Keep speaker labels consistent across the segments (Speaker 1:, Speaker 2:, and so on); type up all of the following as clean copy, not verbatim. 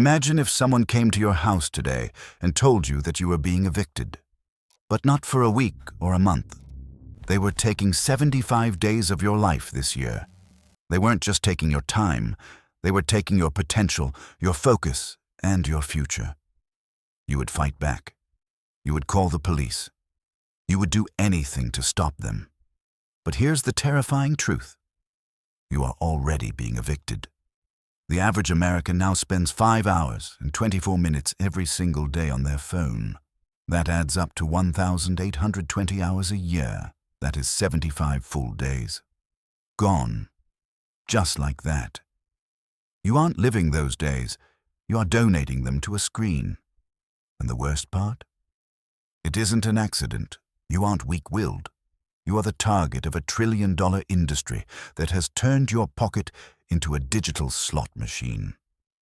Speaker 1: Imagine if someone came to your house today and told you that you were being evicted. But not for a week or a month. They were taking 75 days of your life this year. They weren't just taking your time, they were taking your potential, your focus, and your future. You would fight back. You would call the police. You would do anything to stop them. But here's the terrifying truth. You are already being evicted. The average American now spends 5 hours and 24 minutes every single day on their phone. That adds up to 1,820 hours a year. That is 75 full days. Gone. Just like that. You aren't living those days. You are donating them to a screen. And the worst part? It isn't an accident. You aren't weak-willed. You are the target of a trillion-dollar industry that has turned your pocket into a digital slot machine.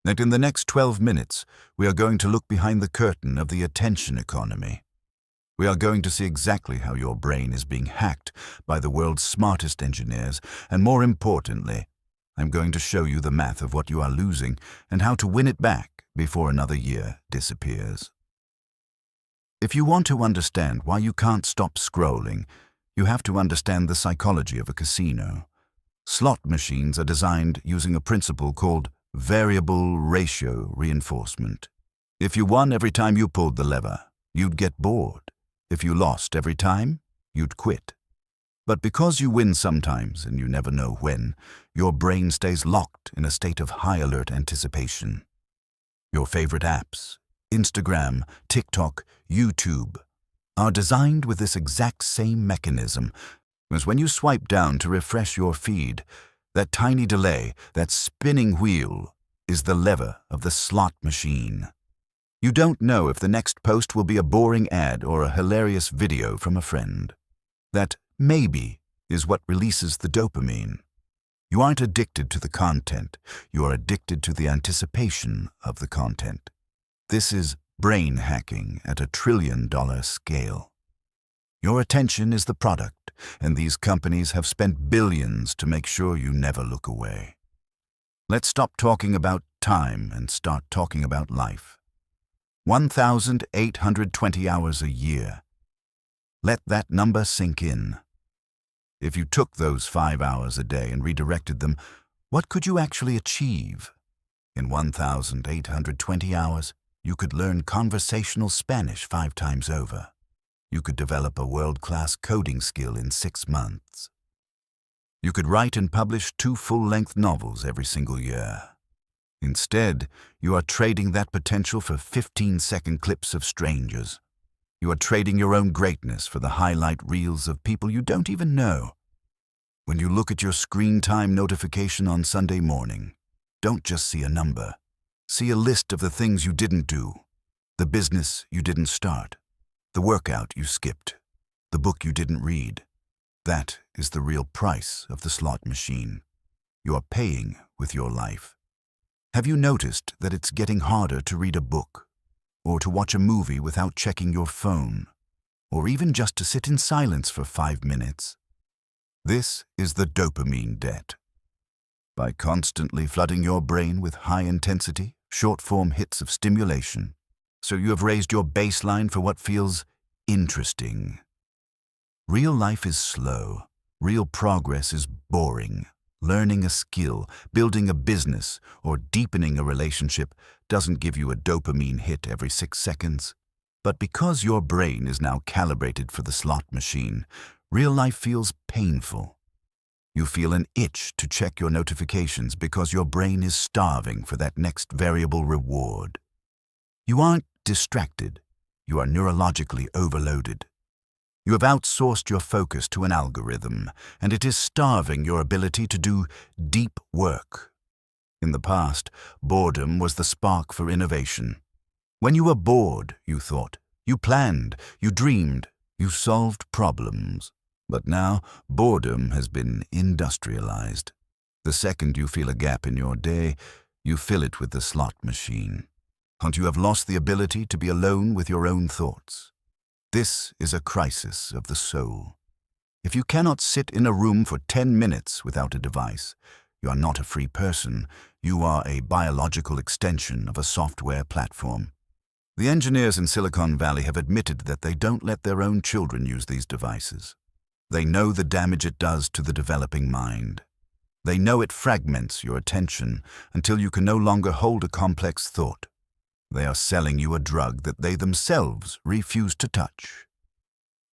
Speaker 1: And in the next 12 minutes, we are going to look behind the curtain of the attention economy. We are going to see exactly how your brain is being hacked by the world's smartest engineers, and more importantly, I'm going to show you the math of what you are losing and how to win it back before another year disappears. If you want to understand why you can't stop scrolling, you have to understand the psychology of a casino. Slot machines are designed using a principle called variable ratio reinforcement. If you won every time you pulled the lever, you'd get bored. If you lost every time, you'd quit. But because you win sometimes and you never know when, your brain stays locked in a state of high alert anticipation. Your favorite apps, Instagram, TikTok, YouTube, are designed with this exact same mechanism, as when you swipe down to refresh your feed, that tiny delay, that spinning wheel, is the lever of the slot machine. You don't know if the next post will be a boring ad or a hilarious video from a friend. That maybe is what releases the dopamine. You aren't addicted to the content, you are addicted to the anticipation of the content. This is brain hacking at $1 trillion scale. Your attention is the product, and these companies have spent billions to make sure you never look away. Let's stop talking about time and start talking about life. 1,820 hours a year. Let that number sink in. If you took those 5 hours a day and redirected them, what could you actually achieve? In 1,820 hours, you could learn conversational Spanish 5 times over. You could develop a world-class coding skill in 6 months. You could write and publish 2 full-length novels every single year. Instead, you are trading that potential for 15-second clips of strangers. You are trading your own greatness for the highlight reels of people you don't even know. When you look at your screen time notification on Sunday morning, don't just see a number. See a list of the things you didn't do, the business you didn't start, the workout you skipped, the book you didn't read. That is the real price of the slot machine. You are paying with your life. Have you noticed that it's getting harder to read a book, or to watch a movie without checking your phone, or even just to sit in silence for 5 minutes? This is the dopamine debt. By constantly flooding your brain with high-intensity, short-form hits of stimulation, so you have raised your baseline for what feels interesting. Real life is slow. Real progress is boring. Learning a skill, building a business, or deepening a relationship doesn't give you a dopamine hit every 6 seconds. But because your brain is now calibrated for the slot machine, real life feels painful. You feel an itch to check your notifications because your brain is starving for that next variable reward. You aren't distracted. You are neurologically overloaded. You have outsourced your focus to an algorithm, and it is starving your ability to do deep work. In the past, boredom was the spark for innovation. When you were bored, you thought, you planned, you dreamed, you solved problems. But now, boredom has been industrialized. The second you feel a gap in your day, you fill it with the slot machine. And you have lost the ability to be alone with your own thoughts. This is a crisis of the soul. If you cannot sit in a room for 10 minutes without a device, You are not a free person. You are a biological extension of a software platform. The engineers in Silicon Valley have admitted that they don't let their own children use these devices. They know the damage it does to the developing mind. They know it fragments your attention until you can no longer hold a complex thought. They are selling you a drug that they themselves refuse to touch.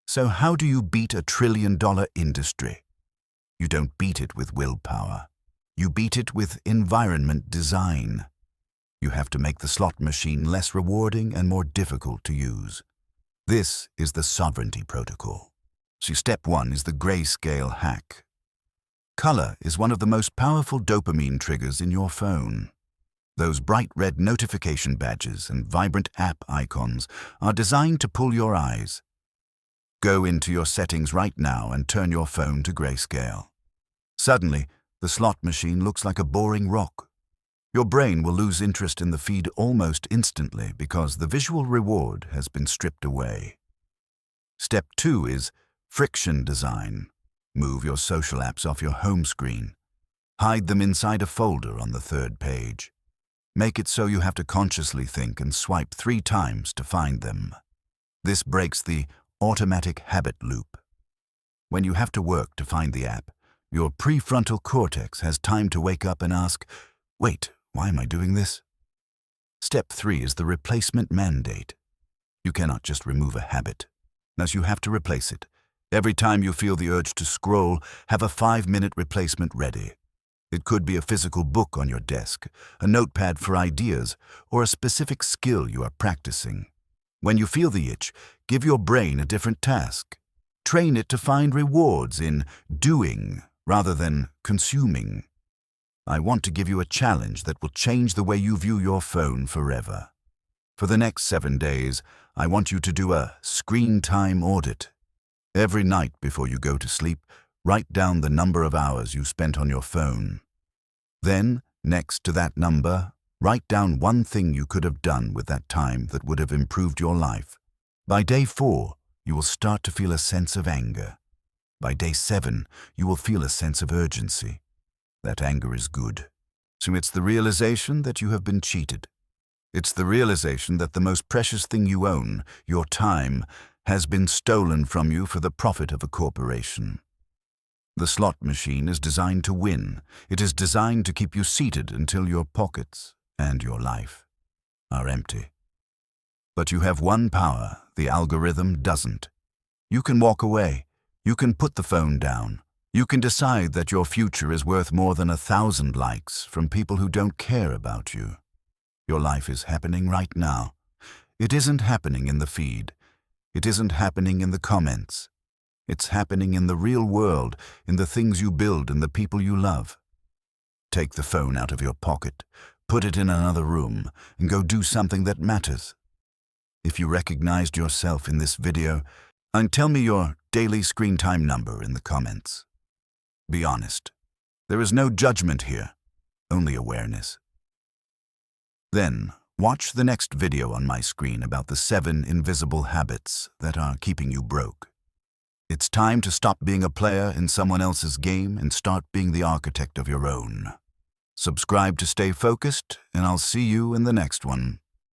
Speaker 1: So how do you beat a trillion-dollar industry? You don't beat it with willpower. You beat it with environment design. You have to make the slot machine less rewarding and more difficult to use. This is the sovereignty protocol. So step 1 is the grayscale hack. Color is one of the most powerful dopamine triggers in your phone. Those bright red notification badges and vibrant app icons are designed to pull your eyes. Go into your settings right now and turn your phone to grayscale. Suddenly, the slot machine looks like a boring rock. Your brain will lose interest in the feed almost instantly because the visual reward has been stripped away. Step 2 is friction design. Move your social apps off your home screen. Hide them inside a folder on the 3rd page. Make it so you have to consciously think and swipe 3 times to find them. This breaks the automatic habit loop. When you have to work to find the app, your prefrontal cortex has time to wake up and ask, "Wait, why am I doing this?" Step 3 is the replacement mandate. You cannot just remove a habit, as you have to replace it. Every time you feel the urge to scroll, have a 5-minute replacement ready. It could be a physical book on your desk, a notepad for ideas, or a specific skill you are practicing. When you feel the itch, give your brain a different task. Train it to find rewards in doing rather than consuming. I want to give you a challenge that will change the way you view your phone forever. For the next 7 days, I want you to do a screen time audit. Every night before you go to sleep, write down the number of hours you spent on your phone. Then, next to that number, write down one thing you could have done with that time that would have improved your life. By day 4, you will start to feel a sense of anger. By day 7, you will feel a sense of urgency. That anger is good. So it's the realization that you have been cheated. It's the realization that the most precious thing you own, your time, has been stolen from you for the profit of a corporation. The slot machine is designed to win. It is designed to keep you seated until your pockets and your life are empty. But you have one power the algorithm doesn't. You can walk away. You can put the phone down. You can decide that your future is worth more than 1,000 likes from people who don't care about you. Your life is happening right now. It isn't happening in the feed. It isn't happening in the comments. It's happening in the real world, in the things you build and the people you love. Take the phone out of your pocket, put it in another room, and go do something that matters. If you recognized yourself in this video, and tell me your daily screen time number in the comments. Be honest. There is no judgment here, only awareness. Then, watch the next video on my screen about the 7 invisible habits that are keeping you broke. It's time to stop being a player in someone else's game and start being the architect of your own. Subscribe to stay focused, and I'll see you in the next one.